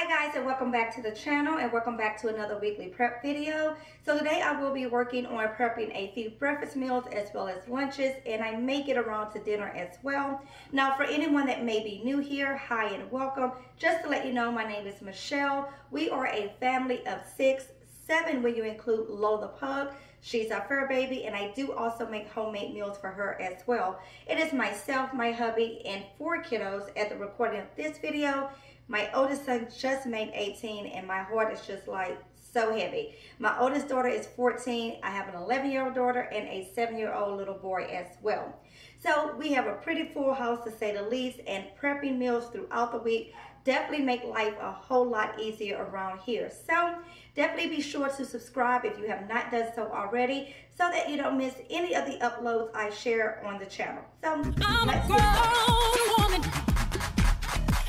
Hi guys, and welcome back to the channel, and welcome back to another weekly prep video. So today I will be working on prepping a few breakfast meals as well as lunches, and I may get around to dinner as well. Now for anyone that may be new here, hi and welcome. Just to let you know, my name is Michelle. We are a family of 7 when you include Lola the pug. She's our fur baby, and I do also make homemade meals for her as well. It is myself, my hubby, and 4 kiddos at the recording of this video. My oldest son just made 18, and my heart is just like so heavy. My oldest daughter is 14. I have an 11-year-old daughter and a 7-year-old little boy as well. So we have a pretty full house to say the least, and prepping meals throughout the week definitely make life a whole lot easier around here. So definitely be sure to subscribe if you have not done so already, so that you don't miss any of the uploads I share on the channel. So I'm a grown woman.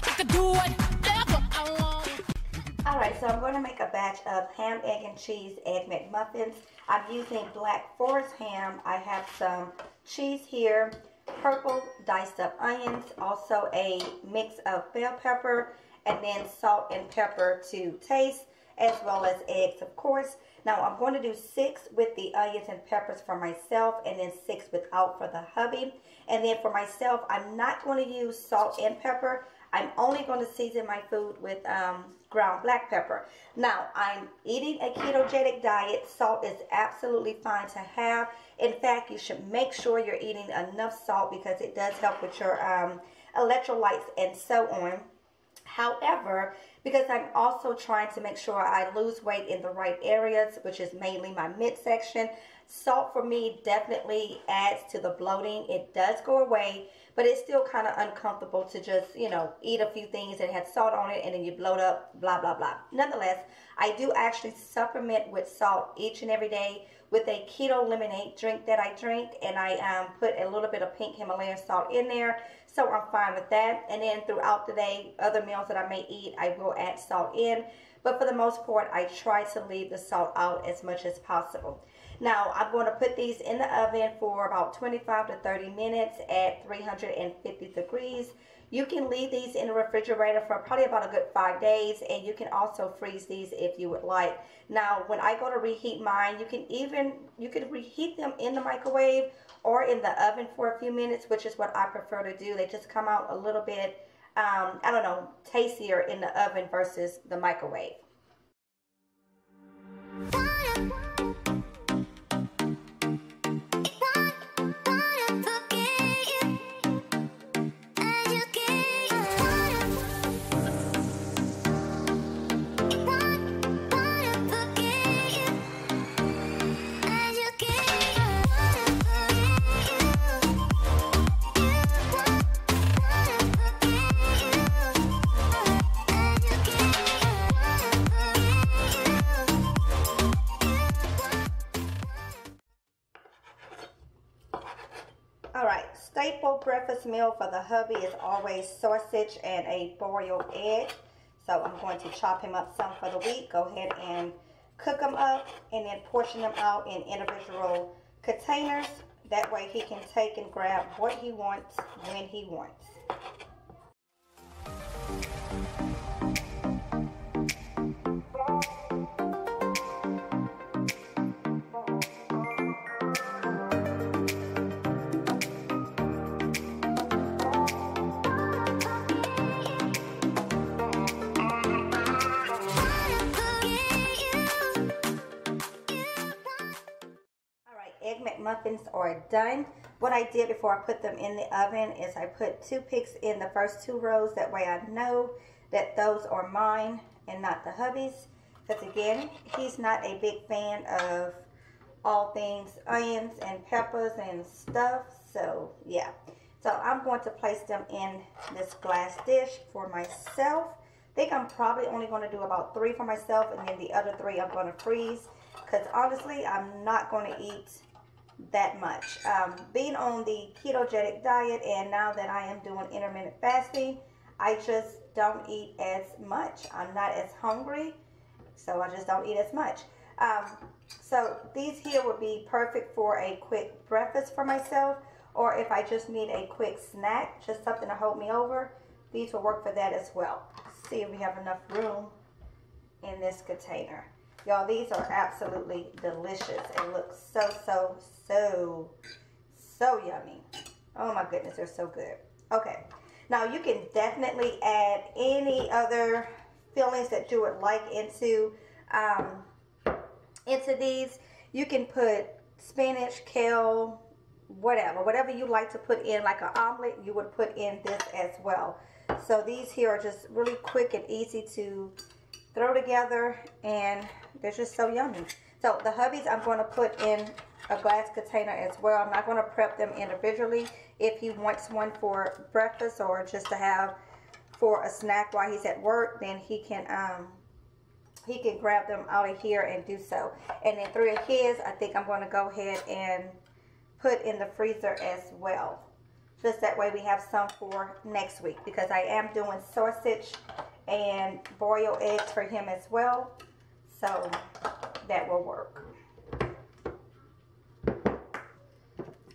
I can do whatever I want. Alright, so I'm going to make a batch of ham, egg, and cheese egg McMuffins. I'm using black forest ham. I have some cheese here, purple diced up onions, also a mix of bell pepper, and then salt and pepper to taste, as well as eggs, of course. Now I'm going to do 6 with the onions and peppers for myself, and then 6 without for the hubby. And then for myself, I'm not going to use salt and pepper. I'm only going to season my food with ground black pepper. Now, I'm eating a ketogenic diet. Salt is absolutely fine to have. In fact, you should make sure you're eating enough salt, because it does help with your electrolytes and so on. However, because I'm also trying to make sure I lose weight in the right areas, which is mainly my midsection, salt for me definitely adds to the bloating. It does go away, but it's still kind of uncomfortable to just, you know, eat a few things that had salt on it and then you bloat up, blah, blah, blah. Nonetheless, I do actually supplement with salt each and every day with a keto lemonade drink that I drink, and I put a little bit of pink Himalayan salt in there, so I'm fine with that. And then throughout the day, other meals that I may eat, I will add salt in, but for the most part, I try to leave the salt out as much as possible. Now, I'm going to put these in the oven for about 25 to 30 minutes at 350 degrees. You can leave these in the refrigerator for probably about a good 5 days, and you can also freeze these if you would like. Now, when I go to reheat mine, you can reheat them in the microwave or in the oven for a few minutes, which is what I prefer to do. They just come out a little bit, I don't know, tastier in the oven versus the microwave. Alright, staple breakfast meal for the hubby is always sausage and a boiled egg. So I'm going to chop him up some for the week. Go ahead and cook them up, and then portion them out in individual containers. That way he can take and grab what he wants when he wants. Egg McMuffins are done. What I did before I put them in the oven is I put toothpicks in the first 2 rows. That way I know that those are mine and not the hubby's. Because again, he's not a big fan of all things onions and peppers and stuff. So yeah. So I'm going to place them in this glass dish for myself. I think I'm probably only going to do about 3 for myself, and then the other 3 I'm going to freeze. Because honestly, I'm not going to eat that much. Being on the ketogenic diet, and now that I am doing intermittent fasting, I just don't eat as much. I'm not as hungry, so I just don't eat as much. So these here would be perfect for a quick breakfast for myself, or if I just need a quick snack, just something to hold me over, these will work for that as well. see if we have enough room in this container. Y'all, these are absolutely delicious. It looks so yummy. Oh my goodness, they're so good. Okay, now you can definitely add any other fillings that you would like into these. You can put spinach, kale, whatever you like to put in, like an omelet, you would put in this as well. So these here are just really quick and easy to throw together, and they're just so yummy. So the hubbies I'm going to put in a glass container as well. I'm not going to prep them individually. If he wants one for breakfast or just to have for a snack while he's at work, then he can grab them out of here and do so. And then 3 of his, I think I'm going to go ahead and put in the freezer as well. Just that way we have some for next week, because I am doing sausage and boiled eggs for him as well. So that will work.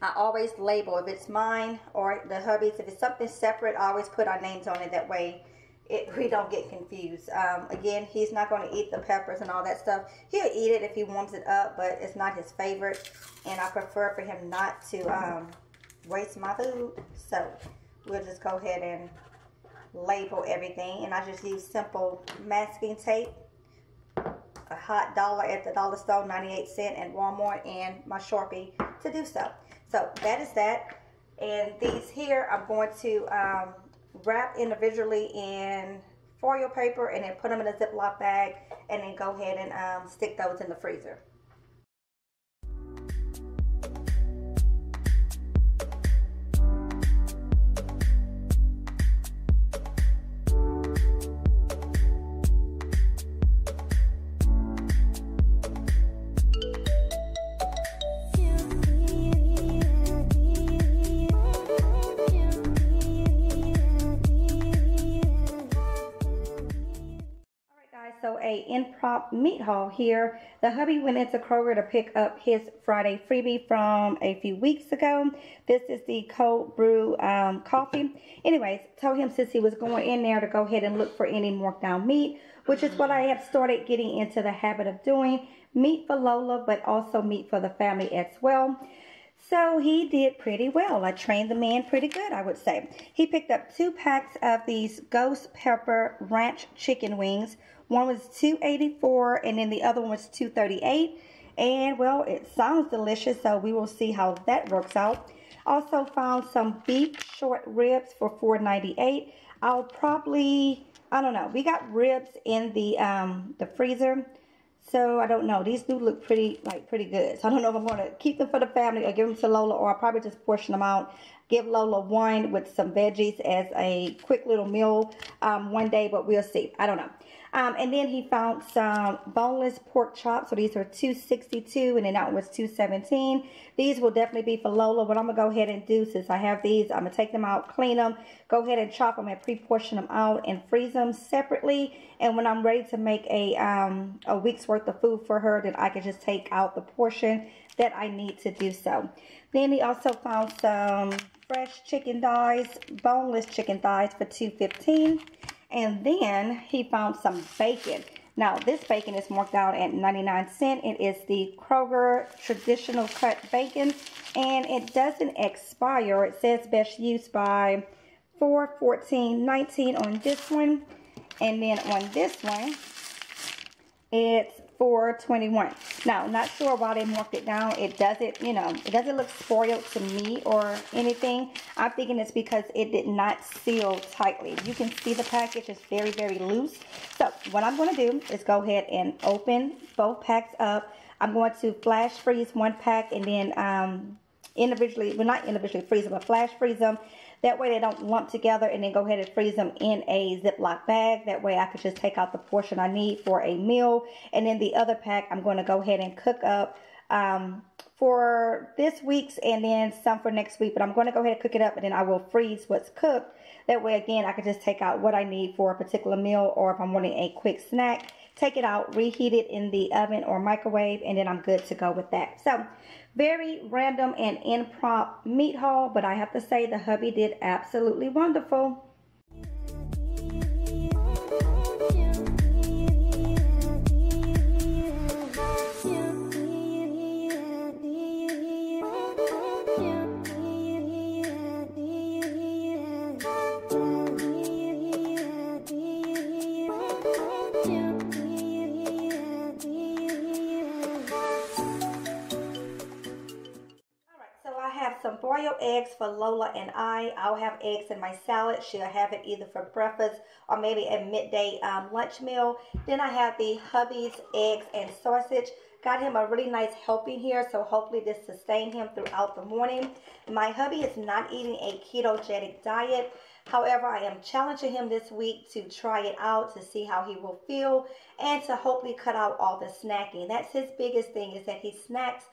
I always label if it's mine or the hubby's. If it's something separate, I always put our names on it. That way we don't get confused. Again, he's not going to eat the peppers and all that stuff. He'll eat it if he warms it up, but it's not his favorite. And I prefer for him not to waste my food. So we'll just go ahead and label everything. And I just use simple masking tape. A hot $1 at the dollar store, 98 cents at Walmart, and my Sharpie to do so. So that is that. And these here I'm going to wrap individually in foil paper and then put them in a Ziploc bag, and then go ahead and stick those in the freezer. So a in-prop meat haul here. The hubby went into Kroger to pick up his Friday freebie from a few weeks ago. This is the cold brew coffee. Anyways, told him since he was going in there to go ahead and look for any marked down meat, which is what I have started getting into the habit of doing. Meat for Lola, but also meat for the family as well. So he did pretty well. I trained the man pretty good, I would say. He picked up 2 packs of these ghost pepper ranch chicken wings. One was $2.84 and then the other one was $2.38. And well, it sounds delicious, so we will see how that works out. Also found some beef short ribs for $4.98. I'll probably, I don't know. We got ribs in the freezer. So I don't know. These do look pretty good. So I don't know if I'm going to keep them for the family or give them to Lola, or I'll probably just portion them out. Give Lola one with some veggies as a quick little meal one day, but we'll see. I don't know. And then he found some boneless pork chops. So these are $2.62, and then that one was $2.17. These will definitely be for Lola. What I'm going to go ahead and do, since I have these, I'm going to take them out, clean them, go ahead and chop them and pre-portion them out and freeze them separately. And when I'm ready to make a week's worth of food for her, then I can just take out the portion that I need to do so. Then he also found some fresh chicken thighs, boneless chicken thighs for $2.15. And then he found some bacon. Now, this bacon is marked out at 99 cents. It is the Kroger traditional cut bacon, and it doesn't expire. It says best used by 4/14/19 on this one. And then on this one, it's $4.21. Now, not sure why they marked it down. It doesn't, it doesn't look spoiled to me or anything. I'm thinking it's because it did not seal tightly. You can see the package is very, very loose. So what I'm going to do is go ahead and open both packs up. I'm going to flash freeze one pack and then individually, well, not individually freeze them, but flash freeze them. That way they don't lump together, and then go ahead and freeze them in a Ziploc bag. That way I could just take out the portion I need for a meal. And then the other pack I'm going to go ahead and cook up for this week's and then some for next week. But I'm going to go ahead and cook it up, and then I will freeze what's cooked. That way, again, I can just take out what I need for a particular meal, or if I'm wanting a quick snack, take it out, reheat it in the oven or microwave, and then I'm good to go with that. So, very random and impromptu meat haul, but I have to say the hubby did absolutely wonderful. boiled eggs for Lola and I'll have eggs in my salad. She'll have it either for breakfast or maybe a midday lunch meal. Then I have the hubby's eggs and sausage. Got him a really nice helping here, so hopefully this sustains him throughout the morning. My hubby is not eating a ketogenic diet. However, I am challenging him this week to try it out to see how he will feel and to hopefully cut out all the snacking. That's his biggest thing, is that he snacks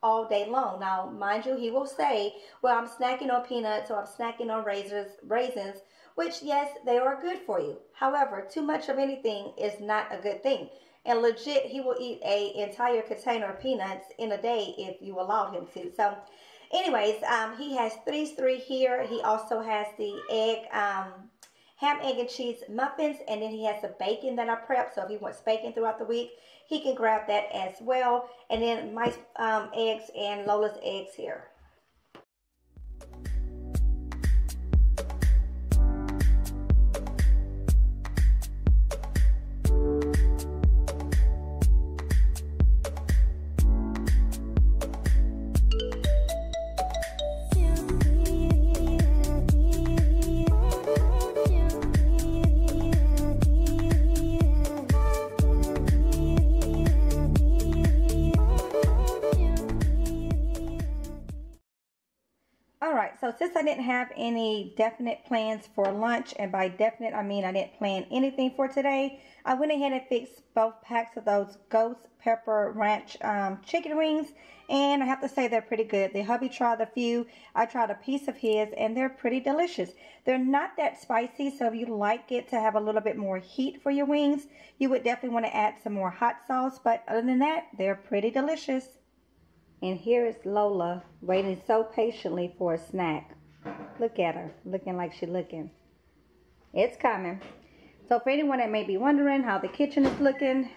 all day long. Now, mind you, he will say, well, I'm snacking on peanuts or I'm snacking on raisins, which, yes, they are good for you. However, too much of anything is not a good thing. And legit, he will eat an entire container of peanuts in a day if you allow him to. So, anyways, he has these three here. He also has the ham, egg, and cheese muffins. And then he has the bacon that I prepped. So if he wants bacon throughout the week, he can grab that as well. And then my eggs and Lola's eggs here. So since I didn't have any definite plans for lunch, and by definite I mean I didn't plan anything for today, I went ahead and fixed both packs of those ghost pepper ranch chicken wings, and I have to say they're pretty good. The hubby tried a few, I tried a piece of his, and they're pretty delicious. They're not that spicy, so if you like it to have a little bit more heat for your wings, you would definitely want to add some more hot sauce, but other than that, they're pretty delicious. And here is Lola waiting so patiently for a snack. Look at her, looking like she's looking. It's coming. So for anyone that may be wondering how the kitchen is looking,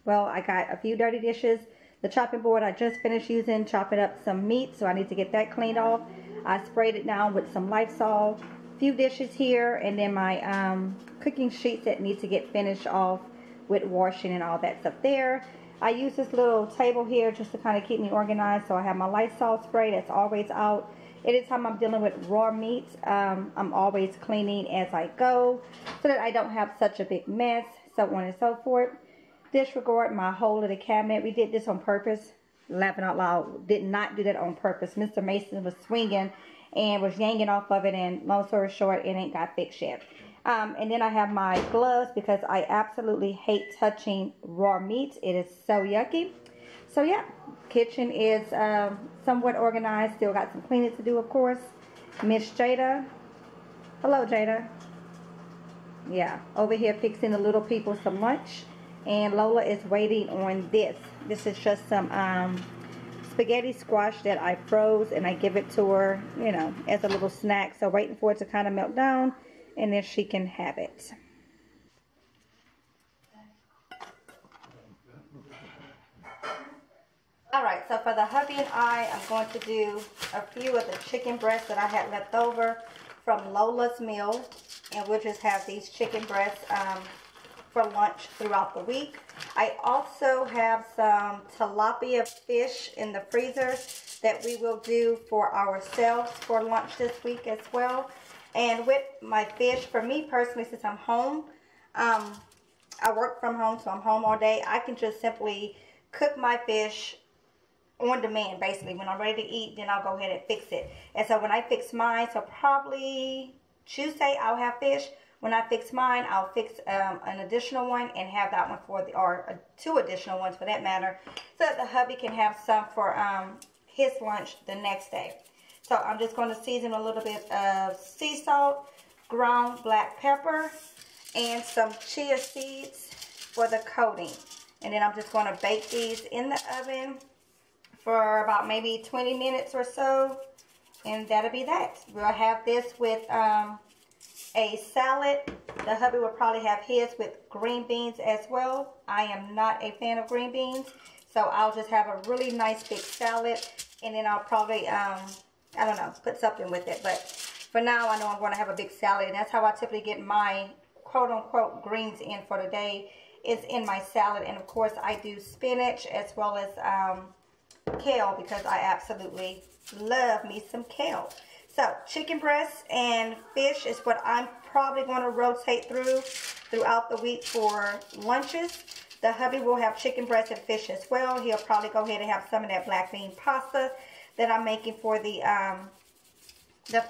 well, I got a few dirty dishes. The chopping board I just finished using, chopping up some meat, so I need to get that cleaned off. I sprayed it down with some Lysol. A few dishes here, and then my cooking sheets that need to get finished off with washing and all that stuff there. I use this little table here just to kind of keep me organized. So I have my Lysol spray that's always out. Anytime I'm dealing with raw meats, I'm always cleaning as I go so that I don't have such a big mess, so on and so forth. Disregard my whole little cabinet. We did this on purpose. Laughing out loud. Did not do that on purpose. Mr. Mason was swinging and was yanking off of it, and long story short, it ain't got fixed yet. And then I have my gloves because I absolutely hate touching raw meat. It is so yucky. So yeah, kitchen is somewhat organized. Still got some cleaning to do, of course. Miss Jada. Hello, Jada. Yeah, over here fixing the little people some lunch. And Lola is waiting on this. This is just some spaghetti squash that I froze, and I give it to her, you know, as a little snack. So waiting for it to kind of melt down, and then she can have it. Alright, so for the hubby and I'm going to do a few of the chicken breasts that I had left over from Lola's meal. And we'll just have these chicken breasts for lunch throughout the week. I also have some tilapia fish in the freezer that we will do for ourselves for lunch this week as well. And with my fish, for me personally, since I'm home, I work from home, so I'm home all day, I can just simply cook my fish on demand, basically. When I'm ready to eat, then I'll go ahead and fix it. And so when I fix mine, so probably Tuesday I'll have fish. When I fix mine, I'll fix an additional one and have that one for the, or two additional ones for that matter, so that the hubby can have some for his lunch the next day. So I'm just going to season a little bit of sea salt, ground black pepper, and some chia seeds for the coating. And then I'm just going to bake these in the oven for about maybe 20 minutes or so. And that'll be that. We'll have this with a salad. The hubby will probably have his with green beans as well. I am not a fan of green beans, so I'll just have a really nice big salad, and then I'll probably I don't know, put something with it. But for now, I know I'm going to have a big salad, and that's how I typically get my quote-unquote greens in for the day, is in my salad. And of course, I do spinach as well as kale because I absolutely love me some kale. So chicken breast and fish is what I'm probably going to rotate throughout the week for lunches. The hubby will have chicken breast and fish as well. He'll probably go ahead and have some of that black bean pasta that I'm making for the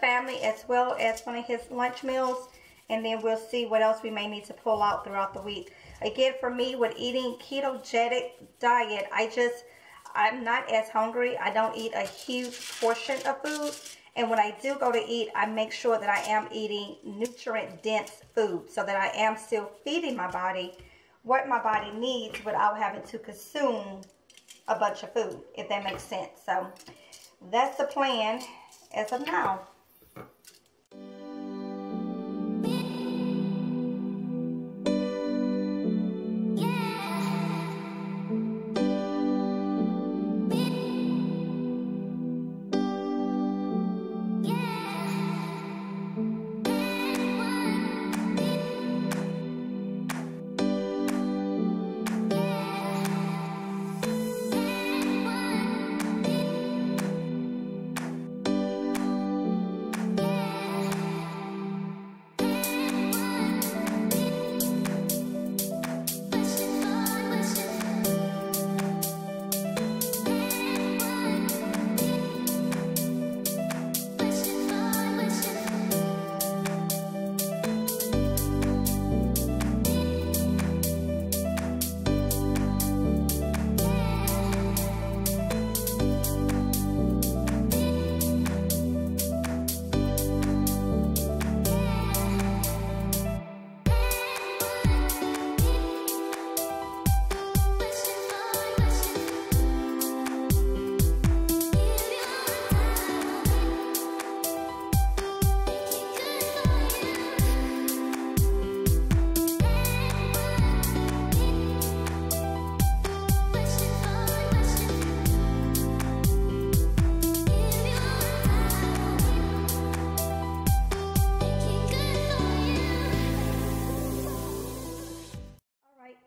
family, as well as one of his lunch meals. And then we'll see what else we may need to pull out throughout the week. Again, for me, with eating ketogenic diet, I'm not as hungry. I don't eat a huge portion of food. And when I do go to eat, I make sure that I am eating nutrient-dense food so that I am still feeding my body what my body needs without having to consume a bunch of food, if that makes sense. So that's the plan as of now.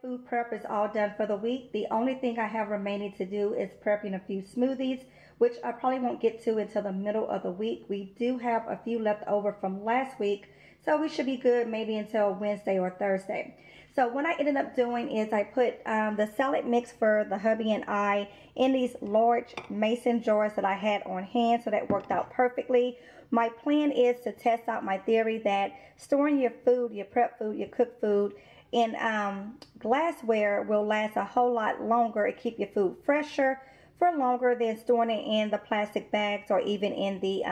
Food prep is all done for the week. The only thing I have remaining to do is prepping a few smoothies, which I probably won't get to until the middle of the week. We do have a few left over from last week, so we should be good maybe until Wednesday or Thursday. So what I ended up doing is I put the salad mix for the hubby and I in these large mason jars that I had on hand, so that worked out perfectly. My plan is to test out my theory that storing your food, your prep food, your cooked food in glassware will last a whole lot longer and keep your food fresher for longer than storing it in the plastic bags or even in the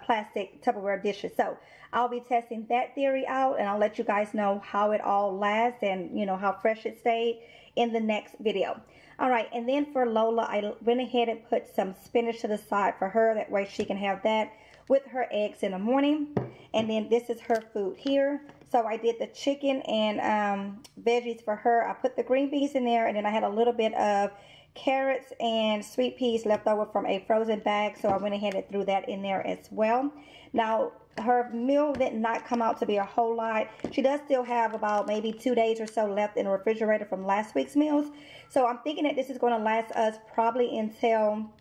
plastic Tupperware dishes. So I'll be testing that theory out, and I'll let you guys know how it all lasts and how fresh it stayed in the next video. All right, and then for Lola, I went ahead and put some spinach to the side for her. That way she can have that with her eggs in the morning. And then this is her food here. So I did the chicken and veggies for her. I put the green beans in there, and then I had a little bit of carrots and sweet peas left over from a frozen bag, so I went ahead and threw that in there as well. Now, her meal did not come out to be a whole lot. She does still have about maybe 2 days or so left in the refrigerator from last week's meals. So I'm thinking that this is going to last us probably until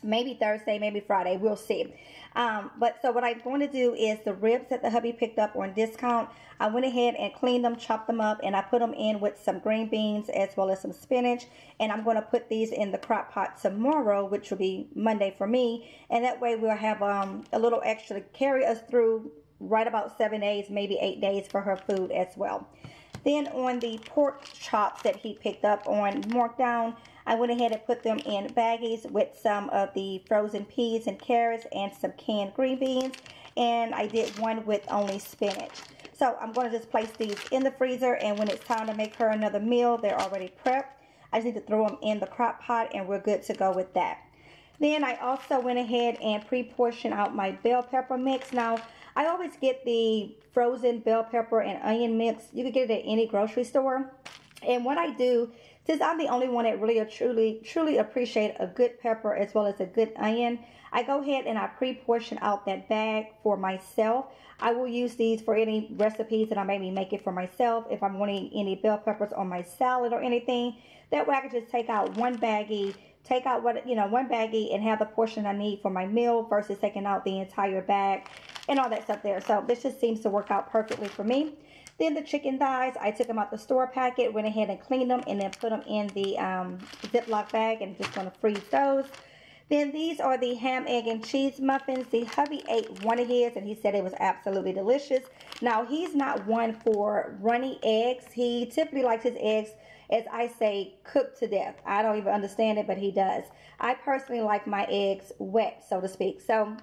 maybe Thursday, maybe Friday. We'll see. So what I'm going to do is the ribs that the hubby picked up on discount, I went ahead and cleaned them, chopped them up, and I put them in with some green beans as well as some spinach. And I'm going to put these in the crock pot tomorrow, which will be Monday for me. And that way we'll have a little extra to carry us through right about 7 days, maybe 8 days for her food as well. Then on the pork chops that he picked up on Markdown, I went ahead and put them in baggies with some of the frozen peas and carrots and some canned green beans. And I did one with only spinach. So I'm going to just place these in the freezer, and when it's time to make her another meal, they're already prepped. I just need to throw them in the crock pot, and we're good to go with that. Then I also went ahead and pre-portioned out my bell pepper mix. Now, I always get the frozen bell pepper and onion mix. You can get it at any grocery store. And what I do, since I'm the only one that really truly appreciate a good pepper as well as a good onion, I go ahead and I pre-portion out that bag for myself. I will use these for any recipes that I may be making for myself. If I'm wanting any bell peppers on my salad or anything, that way I can just take out one baggie, take out what, one baggie and have the portion I need for my meal versus taking out the entire bag and all that stuff there. So this just seems to work out perfectly for me. Then the chicken thighs, I took them out the store packet, went ahead and cleaned them, and then put them in the Ziploc bag, and just going to freeze those. Then these are the ham, egg, and cheese muffins. The hubby ate one of his, and he said it was absolutely delicious. Now, he's not one for runny eggs. He typically likes his eggs, as I say, cooked to death. I don't even understand it, but he does. I personally like my eggs wet, so to speak. So,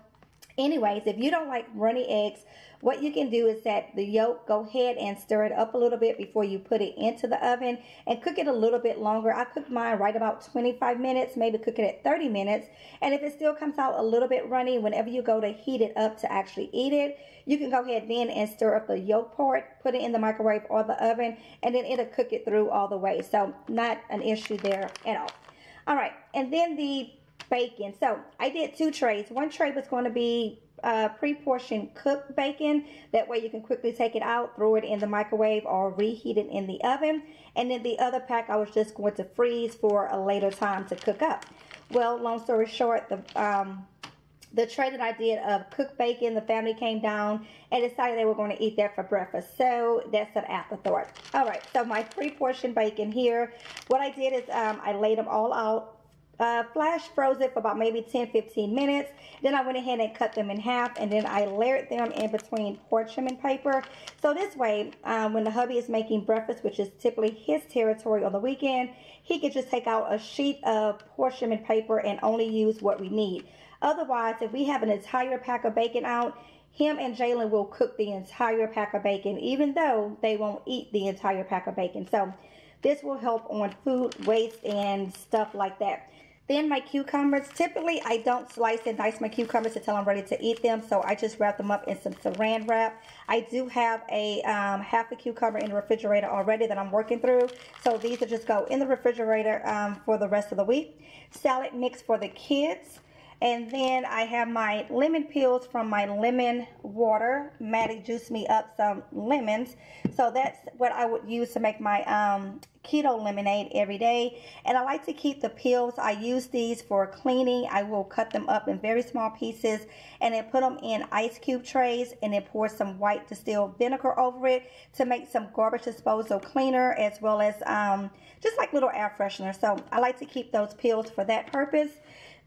anyways, if you don't like runny eggs, what you can do is that the yolk, go ahead and stir it up a little bit before you put it into the oven and cook it a little bit longer. I cooked mine right about 25 minutes, maybe cook it at 30 minutes. And if it still comes out a little bit runny, whenever you go to heat it up to actually eat it, you can go ahead then and stir up the yolk part, put it in the microwave or the oven, and then it'll cook it through all the way. So not an issue there at all. All right, and then the bacon. So I did 2 trays. One tray was going to be pre-portioned cooked bacon. That way you can quickly take it out, throw it in the microwave, or reheat it in the oven. And then the other pack I was just going to freeze for a later time to cook up. Well, long story short, the tray that I did of cooked bacon, the family came down and decided they were going to eat that for breakfast. So that's an afterthought. All right, so my pre-portioned bacon here, what I did is I laid them all out. Flash froze it for about maybe 10-15 minutes. Then I went ahead and cut them in half, and then I layered them in between parchment paper. So this way, when the hubby is making breakfast, which is typically his territory on the weekend, he could just take out a sheet of parchment paper and only use what we need. Otherwise, if we have an entire pack of bacon out, him and Jalen will cook the entire pack of bacon, even though they won't eat the entire pack of bacon. So this will help on food waste and stuff like that. Then my cucumbers, typically I don't slice and dice my cucumbers until I'm ready to eat them, so I just wrap them up in some saran wrap. I do have a half a cucumber in the refrigerator already that I'm working through, so these will just go in the refrigerator for the rest of the week. Salad mix for the kids. And then I have my lemon peels from my lemon water. Maddie juiced me up some lemons. So that's what I would use to make my keto lemonade every day. And I like to keep the peels. I use these for cleaning. I will cut them up in very small pieces and then put them in ice cube trays and then pour some white distilled vinegar over it to make some garbage disposal cleaner, as well as just like little air freshener. So I like to keep those peels for that purpose.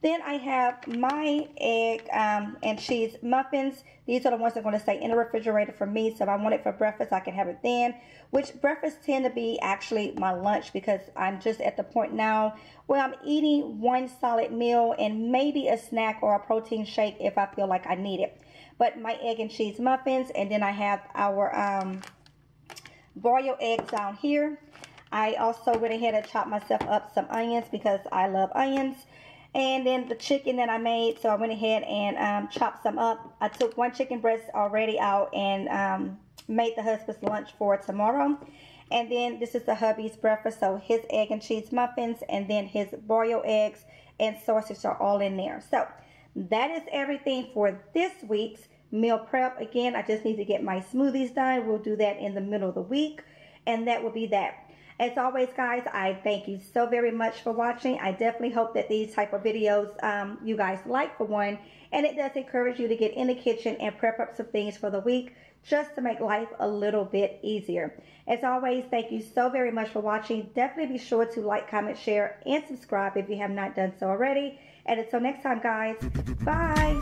Then I have my egg and cheese muffins. These are the ones that are going to stay in the refrigerator for me. So if I want it for breakfast, I can have it then. Which breakfast tend to be actually my lunch, because I'm just at the point now where I'm eating one solid meal and maybe a snack or a protein shake if I feel like I need it. But my egg and cheese muffins, and then I have our broiled eggs down here. I also went ahead and chopped myself up some onions because I love onions. And then the chicken that I made, so I went ahead and chopped some up. I took one chicken breast already out and made the husband's lunch for tomorrow. And then this is the hubby's breakfast, so his egg and cheese muffins, and then his broiled eggs and sausage are all in there. So that is everything for this week's meal prep. Again, I just need to get my smoothies done. We'll do that in the middle of the week, and that will be that. As always, guys, I thank you so very much for watching. I definitely hope that these type of videos you guys like, for one, and it does encourage you to get in the kitchen and prep up some things for the week just to make life a little bit easier. As always, thank you so very much for watching. Definitely be sure to like, comment, share, and subscribe if you have not done so already. And until next time, guys, bye.